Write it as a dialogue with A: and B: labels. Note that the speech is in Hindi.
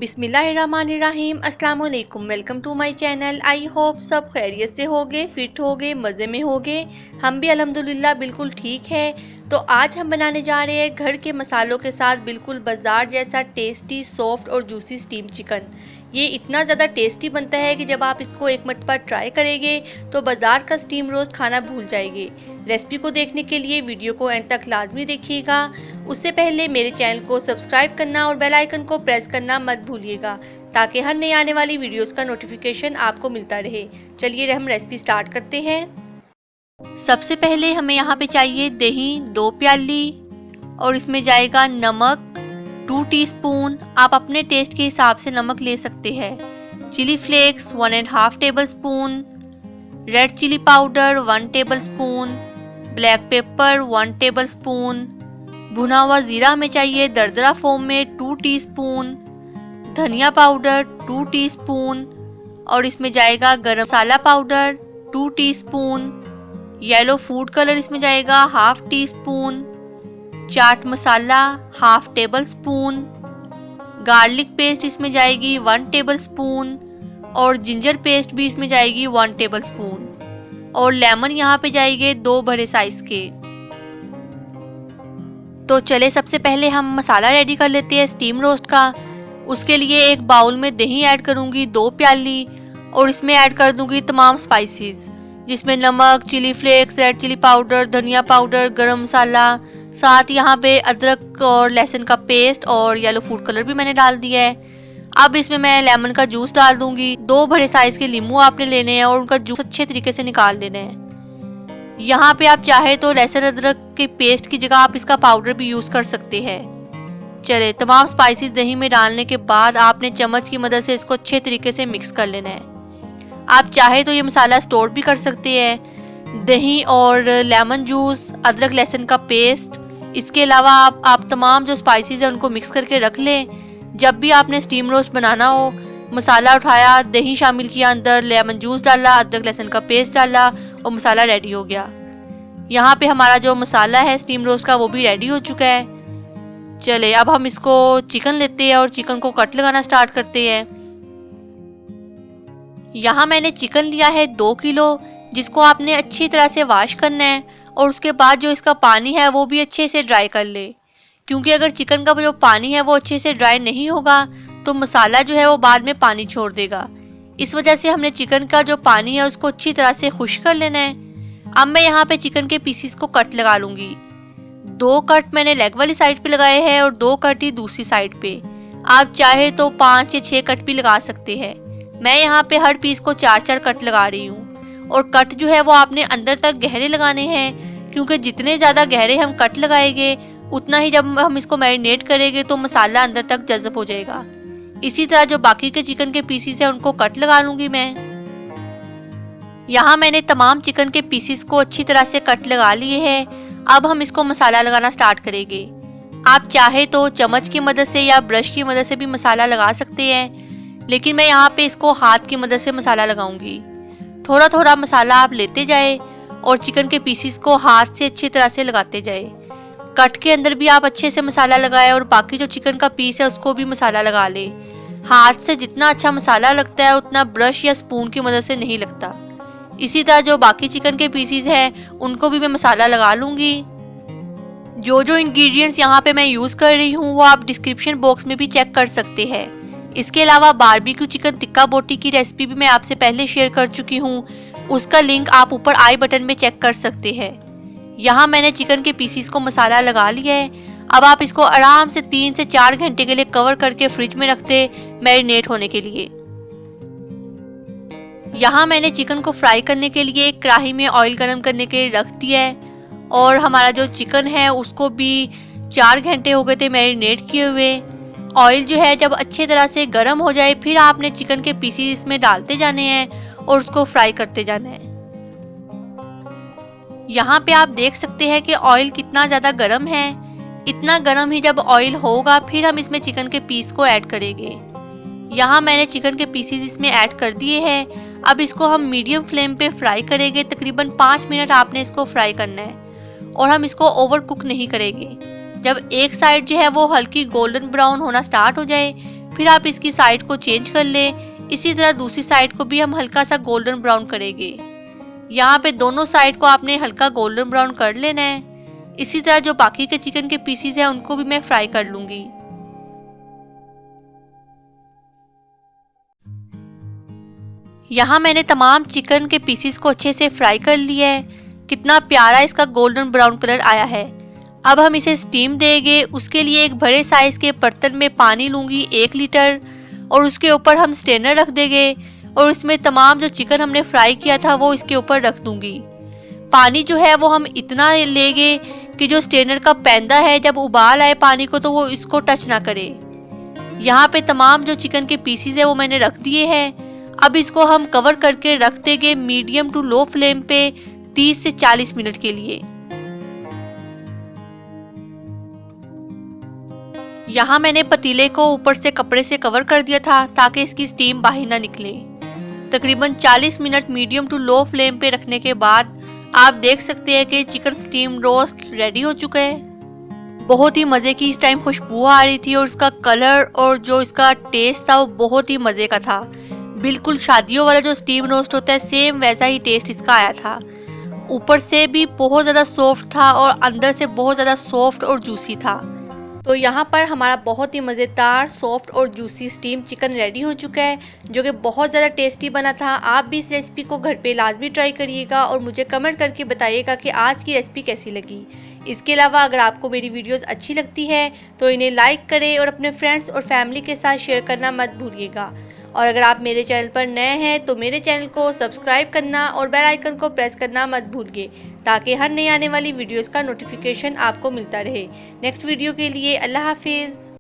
A: बिस्मिल्लाहिर्रहमानिर्रहीम अस्सलाम वालेकुम। Welcome to my channel. I hope सब खैरियत से होगे, फिट होगे, मज़े में होगे। हम भी अल्हम्दुलिल्लाह बिल्कुल ठीक है। तो आज हम बनाने जा रहे हैं घर के मसालों के साथ बिल्कुल बाजार जैसा टेस्टी, सॉफ्ट और जूसी स्टीम चिकन। ये इतना ज़्यादा टेस्टी बनता है कि जब आप इसको एक मरतबा ट्राई करेंगे तो बाजार का स्टीम रोस्ट खाना भूल जाएंगे। रेसिपी को देखने के लिए वीडियो को एंड तक लाजमी देखिएगा। उससे पहले मेरे चैनल को सब्सक्राइब करना और बेल आइकन को प्रेस करना मत भूलिएगा ताकि हर नई आने वाली वीडियोस का नोटिफिकेशन आपको मिलता रहे। चलिए हम रेसिपी स्टार्ट करते हैं। सबसे पहले हमें यहाँ पे चाहिए दही 2 प्याली और इसमें जाएगा नमक 2 टीस्पून। आप अपने टेस्ट के हिसाब से नमक ले सकते हैं। Chilli flakes 1.5 tablespoon, red chilli powder 1 tablespoon, black pepper 1 tablespoon, भुना हुआ जीरा हमें चाहिए दरदरा फॉर्म में 2 टीस्पून, धनिया पाउडर 2 टीस्पून और इसमें जाएगा garam masala powder 2 teaspoon, yellow food colour इसमें जाएगा 1/2 teaspoon, chaat masala 1/2 tablespoon, garlic paste इसमें जाएगी 1 टेबल स्पून और जिंजर पेस्ट भी इसमें जाएगी 1 टेबल स्पून और लेमन यहाँ पे जाएंगे 2 बड़े साइज के। तो चले सबसे पहले हम मसाला रेडी कर लेते हैं स्टीम रोस्ट का। उसके लिए एक बाउल में दही ऐड करूँगी 2 प्याली और इसमें ऐड कर दूँगी तमाम स्पाइसेस जिसमें नमक, chilli flakes, red chilli powder, धनिया पाउडर, गरम मसाला, साथ यहाँ पे अदरक और लहसुन का पेस्ट और येलो फूड कलर भी मैंने डाल दिया है। अब इसमें मैं लेमन का जूस डाल दूँगी। 2 बड़े साइज़ के नींबू आपने लेने हैं और उनका जूस अच्छे तरीके से निकाल लेना है। यहाँ पे आप चाहे तो लहसुन अदरक के पेस्ट की जगह आप इसका पाउडर भी यूज़ कर सकते हैं। चले तमाम स्पाइसेस दही में डालने के बाद आपने चम्मच की मदद से इसको अच्छे तरीके से मिक्स कर लेना है। आप चाहे तो ये मसाला स्टोर भी कर सकते हैं। दही और लेमन जूस, अदरक लहसुन का पेस्ट, इसके अलावा आप तमाम जो स्पाइसेस हैं उनको मिक्स करके रख लें। जब भी आपने स्टीम रोस्ट बनाना हो, मसाला उठाया, दही शामिल किया, अंदर लेमन जूस डाला, अदरक लहसुन का पेस्ट डाला और मसाला रेडी हो गया। यहाँ पे हमारा जो मसाला है स्टीम रोस्ट का वो भी रेडी हो चुका है। चले अब हम इसको चिकन लेते हैं और चिकन को कट लगाना स्टार्ट करते हैं। यहाँ मैंने चिकन लिया है 2 किलो जिसको आपने अच्छी तरह से वॉश करना है और उसके बाद जो इसका पानी है वो भी अच्छे से ड्राई कर ले, क्योंकि अगर चिकन का जो पानी है वो अच्छे से ड्राई नहीं होगा तो मसाला जो है वो बाद में पानी छोड़ देगा। इस वजह से हमने चिकन का जो पानी है उसको अच्छी तरह से खुश्क कर लेना है। अब मैं यहाँ पे चिकन के पीसीस को कट लगा लूँगी। 2 कट मैंने लेग वाली साइड पे लगाए हैं और 2 कट ही दूसरी साइड पे। आप चाहे तो 5 या 6 कट भी लगा सकते हैं। मैं यहाँ पे हर पीस को 4-4 कट लगा रही हूँ और कट जो है वो आपने अंदर तक गहरे लगाने हैं, क्योंकि जितने ज़्यादा गहरे हम कट लगाएंगे उतना ही जब हम इसको मैरिनेट करेंगे तो मसाला अंदर तक जज़ब हो जाएगा। इसी तरह जो बाकी के चिकन के पीसीस हैं उनको कट लगा लूँगी मैं। यहाँ मैंने तमाम चिकन के पीसीस को अच्छी तरह से कट लगा लिए हैं। अब हम इसको मसाला लगाना स्टार्ट करेंगे। आप चाहे तो चम्मच की मदद से या ब्रश की मदद से भी मसाला लगा सकते हैं, लेकिन मैं यहाँ पे इसको हाथ की मदद से मसाला लगाऊंगी। थोड़ा थोड़ा मसाला आप लेते जाए और चिकन के पीसीस को हाथ से अच्छी तरह से लगाते जाए। कट के अंदर भी आप अच्छे से मसाला लगाए और बाकी जो चिकन का पीस है उसको भी मसाला लगा ले। हाथ से जितना अच्छा मसाला लगता है उतना ब्रश या स्पून की मदद से नहीं लगता। इसी तरह जो बाकी चिकन के पीसीस हैं उनको भी मैं मसाला लगा लूँगी। जो जो इंग्रेडिएंट्स यहाँ पे मैं यूज़ कर रही हूँ वो आप डिस्क्रिप्शन बॉक्स में भी चेक कर सकते हैं। इसके अलावा बारबेक्यू चिकन टिक्का बोटी की रेसिपी भी मैं आपसे पहले शेयर कर चुकी हूँ, उसका लिंक आप ऊपर आई बटन में चेक कर सकते हैं। यहाँ मैंने चिकन के पीसीस को मसाला लगा लिया है। अब आप इसको आराम से 3 से 4 घंटे के लिए कवर करके फ्रिज में रख दे मैरिनेट होने के लिए। यहाँ मैंने चिकन को फ्राई करने के लिए एक कढ़ाई में ऑयल गरम करने के लिए रख दिया है और हमारा जो चिकन है उसको भी 4 घंटे हो गए थे मैरिनेट किए हुए। ऑयल जो है जब अच्छे तरह से गर्म हो जाए फिर आपने चिकन के पीसीस इसमें डालते जाने हैं और उसको फ्राई करते जाना है। यहाँ पे आप देख सकते हैं कि ऑयल कितना ज़्यादा गर्म है। इतना गर्म ही जब ऑयल होगा फिर हम इसमें चिकन के पीस को ऐड करेंगे। यहाँ मैंने चिकन के पीसीस इसमें ऐड कर दिए हैं। अब इसको हम मीडियम फ्लेम पे फ्राई करेंगे। तकरीबन 5 मिनट आपने इसको फ्राई करना है और हम इसको ओवर कुक नहीं करेंगे। जब एक साइड जो है वो हल्की गोल्डन ब्राउन होना स्टार्ट हो जाए फिर आप इसकी साइड को चेंज कर लें। इसी तरह दूसरी साइड को भी हम हल्का सा गोल्डन ब्राउन करेंगे। यहाँ पे दोनों साइड को आपने हल्का गोल्डन ब्राउन कर लेना है। इसी तरह जो बाकी के चिकन के पीसीज हैं उनको भी मैं फ्राई कर लूंगी। यहाँ मैंने तमाम चिकन के पीसीस को अच्छे से फ्राई कर लिया है। कितना प्यारा इसका गोल्डन ब्राउन कलर आया है। अब हम इसे स्टीम देंगे। उसके लिए एक बड़े साइज के बर्तन में पानी लूंगी 1 लीटर, और उसके ऊपर हम स्ट्रेनर रख देंगे और इसमें तमाम जो चिकन हमने फ्राई किया था वो इसके ऊपर रख दूंगी। पानी जो है वो हम इतना लेंगे कि जो स्ट्रेनर का पैंदा है जब उबाल आए पानी को तो वो इसको टच ना करे। यहाँ पे तमाम जो चिकन के पीसीज है वो मैंने रख दिए हैं। अब इसको हम कवर करके रख देंगे मीडियम टू लो फ्लेम पे 30 से 40 मिनट के लिए। यहाँ मैंने पतीले को ऊपर से कपड़े से कवर कर दिया था ताकि इसकी स्टीम बाहर ना निकले। तकरीबन 40 minute medium to low flame पे रखने के बाद आप देख सकते हैं कि चिकन स्टीम रोस्ट रेडी हो चुका है। बहुत ही मज़े की इस टाइम खुशबू आ रही थी और इसका कलर और जो इसका टेस्ट था वो बहुत ही मज़े का था। बिल्कुल शादियों वाला जो स्टीम रोस्ट होता है सेम वैसा ही टेस्ट इसका आया था। ऊपर से भी बहुत ज़्यादा सॉफ्ट था और अंदर से बहुत ज़्यादा सॉफ्ट और जूसी था। तो यहाँ पर हमारा बहुत ही मज़ेदार सॉफ्ट और जूसी स्टीम चिकन रेडी हो चुका है, जो कि बहुत ज़्यादा टेस्टी बना था। आप भी इस रेसिपी को घर पे लाजमी ट्राई करिएगा और मुझे कमेंट करके बताइएगा कि आज की रेसिपी कैसी लगी। इसके अलावा अगर आपको मेरी वीडियोस अच्छी लगती है तो इन्हें लाइक करें और अपने फ्रेंड्स और फैमिली के साथ शेयर करना मत भूलिएगा। और अगर आप मेरे चैनल पर नए हैं तो मेरे चैनल को सब्सक्राइब करना और बेल आइकन को प्रेस करना मत भूलिए ताकि हर नई आने वाली वीडियोस का नोटिफिकेशन आपको मिलता रहे। नेक्स्ट वीडियो के लिए अल्लाह हाफिज़।